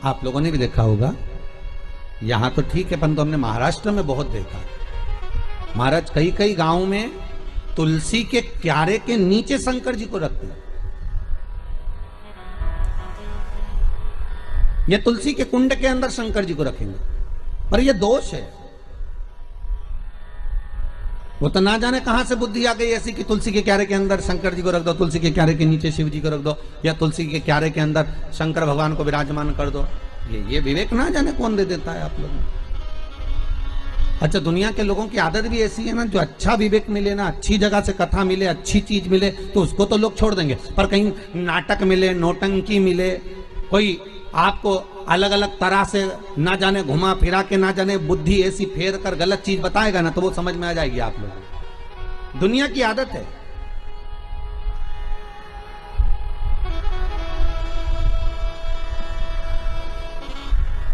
आप लोगों ने भी देखा होगा, यहां तो ठीक है, परंतु हमने महाराष्ट्र में बहुत देखा। महाराज कई कई गांव में तुलसी के क्यारे के नीचे शंकर जी को रखते हैं। ये तुलसी के कुंड के अंदर शंकर जी को रखेंगे, पर यह दोष है। वो तो ना जाने कहां से बुद्धि आ गई ऐसी कि तुलसी के क्यारे के अंदर शंकर जी को रख दो, तुलसी के क्यारे के नीचे शिव जी को रख दो, या तुलसी के क्यारे के अंदर शंकर भगवान को विराजमान कर दो। ये विवेक ना जाने कौन दे देता है आप लोगों को। अच्छा, दुनिया के लोगों की आदत भी ऐसी है ना, जो अच्छा विवेक मिले ना, अच्छी जगह से कथा मिले, अच्छी चीज मिले, तो उसको तो लोग छोड़ देंगे, पर कहीं नाटक मिले, नौटंकी मिले, कोई आपको अलग अलग तरह से ना जाने घुमा फिरा के ना जाने बुद्धि ऐसी फेर कर गलत चीज बताएगा ना, तो वो समझ में आ जाएगी आप लोगों को। दुनिया की आदत है।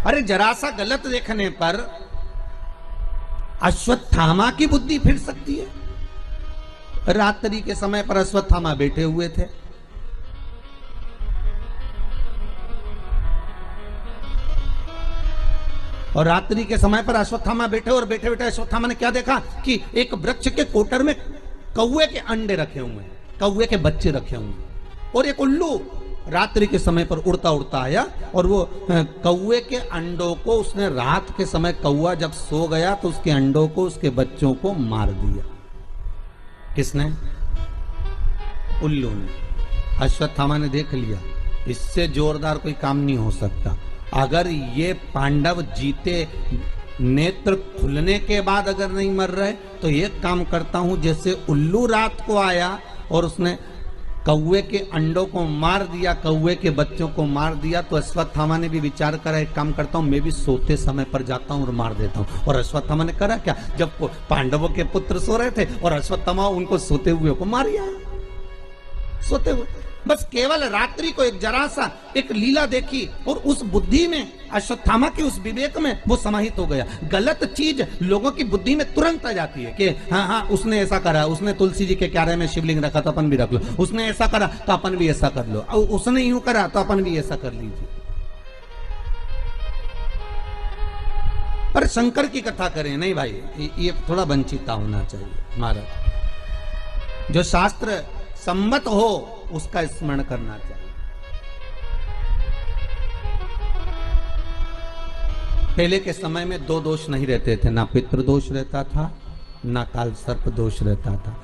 अरे जरा सा गलत देखने पर अश्वत्थामा की बुद्धि फिर सकती है। रात्रि के समय पर अश्वत्थामा बैठे हुए थे, और रात्रि के समय पर अश्वत्थामा बैठे, और बैठे बैठे अश्वत्थामा ने क्या देखा कि एक वृक्ष के कोटर में कौवे के अंडे रखे हुए हैं, कौवे के बच्चे रखे हुए हैं, और एक उल्लू रात्रि के समय पर उड़ता उड़ता आया, और वो कौवे के अंडों को उसने रात के समय, कौवा जब सो गया तो उसके अंडों को, उसके बच्चों को मार दिया। किसने? उल्लू ने। अश्वत्थामा ने देख लिया, इससे जोरदार कोई काम नहीं हो सकता। अगर ये पांडव जीते, नेत्र खुलने के बाद अगर नहीं मर रहे, तो एक काम करता हूं, जैसे उल्लू रात को आया और उसने कौवे के अंडों को मार दिया, कौवे के बच्चों को मार दिया, तो अश्वत्थामा ने भी विचार करा, एक काम करता हूं, मैं भी सोते समय पर जाता हूं और मार देता हूं। और अश्वत्थामा ने करा क्या, जब पांडवों के पुत्र सो रहे थे और अश्वत्थामा उनको सोते हुए को मार दिया, सोते हुए। बस केवल रात्रि को एक जरा सा एक लीला देखी, और उस बुद्धि में, अश्वत्थामा के उस विवेक में वो समाहित हो गया। गलत चीज लोगों की बुद्धि में तुरंत आ जाती है कि हाँ हाँ, उसने ऐसा करा, उसने तुलसी जी के क्यारे में शिवलिंग रखा तो अपन भी रख लो, उसने ऐसा करा तो अपन भी ऐसा कर लो, और उसने यूं करा तो अपन भी ऐसा कर लीजिए। पर शंकर की कथा करें नहीं भाई, ये थोड़ा वंचिता होना चाहिए। महाराज जो शास्त्र सम्मत हो उसका स्मरण करना चाहिए। पहले के समय में दो दोष नहीं रहते थे, ना पितृदोष रहता था, ना काल सर्प दोष रहता था।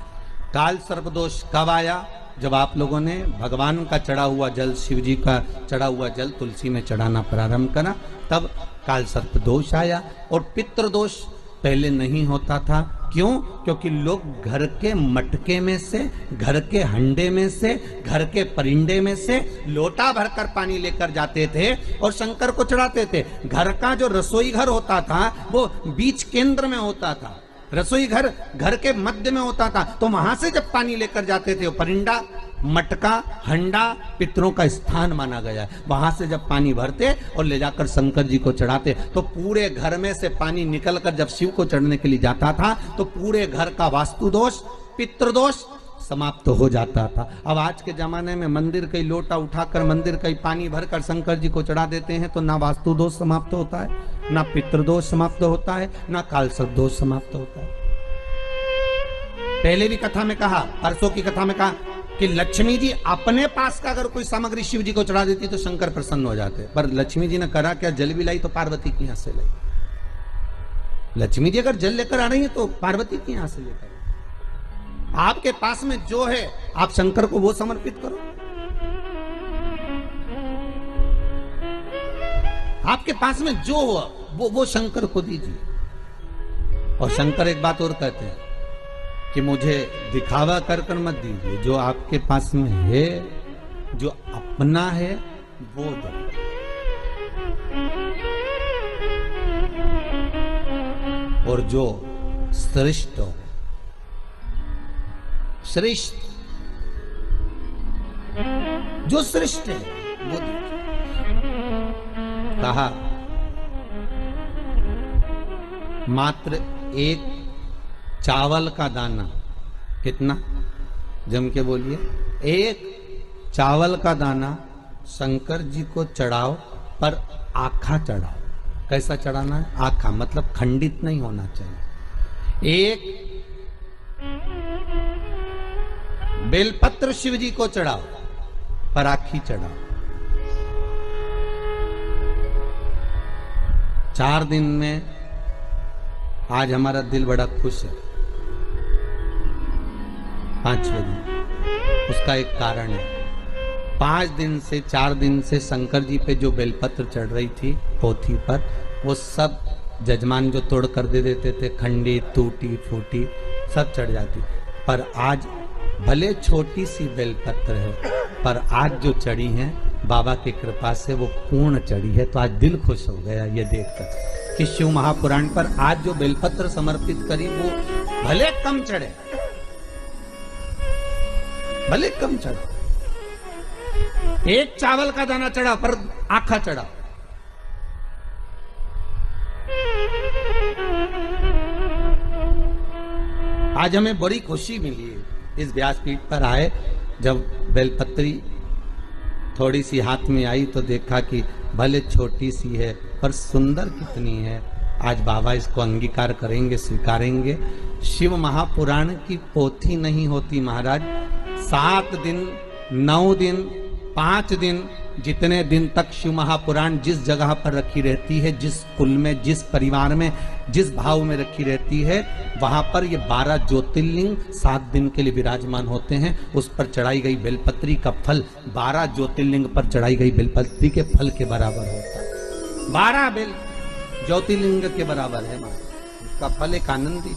काल सर्प दोष कब आया? जब आप लोगों ने भगवान का चढ़ा हुआ जल, शिव जी का चढ़ा हुआ जल तुलसी में चढ़ाना प्रारंभ करा, तब काल सर्प दोष आया। और पितृदोष पहले नहीं होता था। क्यों? क्योंकि लोग घर के मटके में से, घर के हंडे में से, घर के परिंडे में से लोटा भरकर पानी लेकर जाते थे और शंकर को चढ़ाते थे। घर का जो रसोई घर होता था वो बीच केंद्र में होता था, रसोई घर घर के मध्य में होता था, तो वहां से जब पानी लेकर जाते थे, वो परिंडा, मटका, हंडा पितरों का स्थान माना गया है। वहां से जब पानी भरते और ले जाकर शंकर जी को चढ़ाते, तो पूरे घर में से पानी निकलकर जब शिव को चढ़ने के लिए जाता था, तो पूरे घर का वास्तु दोष, पितृदोष समाप्त हो जाता था। अब आज के जमाने में मंदिर का लोटा उठाकर, मंदिर का पानी भरकर शंकर जी को चढ़ा देते हैं, तो ना वास्तु दोष समाप्त होता है, ना पितृदोष समाप्त होता है, ना कालसर्प दोष समाप्त होता है। पहले भी कथा में कहा, परसों की कथा में कहा कि लक्ष्मी जी अपने पास का अगर कोई सामग्री शिव जी को चढ़ा देती तो शंकर प्रसन्न हो जाते, पर लक्ष्मी जी ने करा क्या, जल भी लाई तो पार्वती की यहां से लाई। लक्ष्मी जी अगर जल लेकर आ रही है तो पार्वती की यहां से लेकर, आपके पास में जो है आप शंकर को वो समर्पित करो। आपके पास में जो हो वो शंकर को दीजिए। और शंकर एक बात और कहते हैं कि मुझे दिखावा कर कर मत दीजिए, जो आपके पास में है, जो अपना है वो दो। और जो श्रेष्ठ हो, श्रेष्ठ, जो श्रेष्ठ है वो दीजिए। कहा मात्र एक चावल का दाना, कितना? जम के बोलिए। एक चावल का दाना शंकर जी को चढ़ाओ, पर आखा चढ़ाओ। कैसा चढ़ाना है? आखा मतलब खंडित नहीं होना चाहिए। एक बेलपत्र शिव जी को चढ़ाओ, पर आखी चढ़ाओ। 4 दिन में आज हमारा दिल बड़ा खुश है। 5वें दिन उसका एक कारण है। 5 दिन से 4 दिन से शंकर जी पे जो बेलपत्र चढ़ रही थी पोथी पर, वो सब जजमान जो तोड़ कर दे देते थे, खंडी टूटी फूटी सब चढ़ जाती। पर आज भले छोटी सी बेलपत्र है, पर आज जो चढ़ी है बाबा की कृपा से वो पूर्ण चढ़ी है। तो आज दिल खुश हो गया ये देखकर कि शिव महापुराण पर आज जो बेलपत्र समर्पित करी वो भले कम चढ़े, भले कम चढ़ा, एक चावल का दाना चढ़ा पर आखा चढ़ा। आज हमें बड़ी खुशी मिली है इस व्यासपीठ पर आए। जब बेलपत्री थोड़ी सी हाथ में आई तो देखा कि भले छोटी सी है पर सुंदर कितनी है। आज बाबा इसको अंगीकार करेंगे, स्वीकारेंगे। शिव महापुराण की पोथी नहीं होती महाराज। 7 दिन, 9 दिन, 5 दिन, जितने दिन तक शिव महापुराण जिस जगह पर रखी रहती है, जिस कुल में, जिस परिवार में, जिस भाव में रखी रहती है, वहां पर ये 12 ज्योतिर्लिंग 7 दिन के लिए विराजमान होते हैं। उस पर चढ़ाई गई बेलपत्री का फल 12 ज्योतिर्लिंग पर चढ़ाई गई बेलपत्री के फल के बराबर होता है। 12 बेल ज्योतिर्लिंग के बराबर है। उसका फल एक आनंदी।